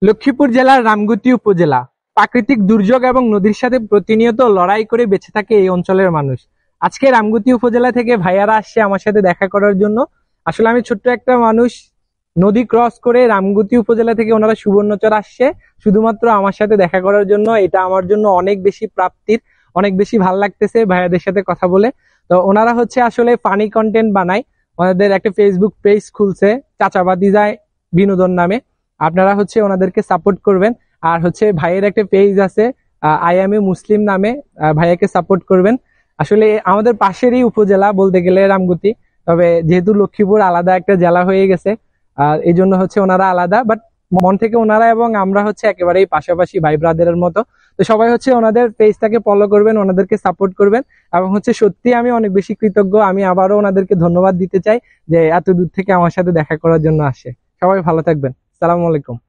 লক্ষ্মীপুর জেলার রামগতি উপজেলা প্রাকৃতিক দুর্যোগ এবং নদীর সাথে প্রতিনিয়ত লড়াই করে বেঁচে থাকে এই অঞ্চলের মানুষ। আজকে রামগতি উপজেলা থেকে ভাইয়ারা আসছে আমার সাথে দেখা করার জন্য। আসলে আমি ছোট্ট একটা মানুষ, নদী ক্রস করে রামগতি উপজেলা থেকে ওনারা সুবর্ণচর আসছে শুধুমাত্র আমার সাথে দেখা করার জন্য। এটা আমার জন্য অনেক বেশি প্রাপ্তির, অনেক বেশি ভাল লাগতেছে ভাইয়াদের সাথে কথা বলে। তো ওনারা হচ্ছে আসলে ফানি কন্টেন্ট বানায়, ওনাদের একটা ফেসবুক পেজ খুলছে চাচাবাদি যায় বিনোদন নামে। আপনারা হচ্ছে ওনাদেরকে সাপোর্ট করবেন। আর হচ্ছে ভাইয়ের একটা পেজ আছে আই এম এ মুসলিম নামে, ভাইয়াকে সাপোর্ট করবেন। আসলে আমাদের পাশেরই উপজেলা বলতে গেলে রামগতি, তবে যেহেতু লক্ষ্মীপুর আলাদা একটা জেলা হয়ে গেছে এই জন্য হচ্ছে ওনারা আলাদা, বাট মন থেকে ওনারা এবং আমরা হচ্ছে একেবারেই পাশাপাশি ভাই ব্রাদারের মতো। তো সবাই হচ্ছে ওনাদের পেজটাকে ফলো করবেন, ওনাদেরকে সাপোর্ট করবেন। এবং হচ্ছে সত্যি আমি অনেক বেশি কৃতজ্ঞ। আমি আবারও ওনাদেরকে ধন্যবাদ দিতে চাই যে এত দূর থেকে আমার সাথে দেখা করার জন্য আসে। সবাই ভালো থাকবেন। সালামু আলাইকুম।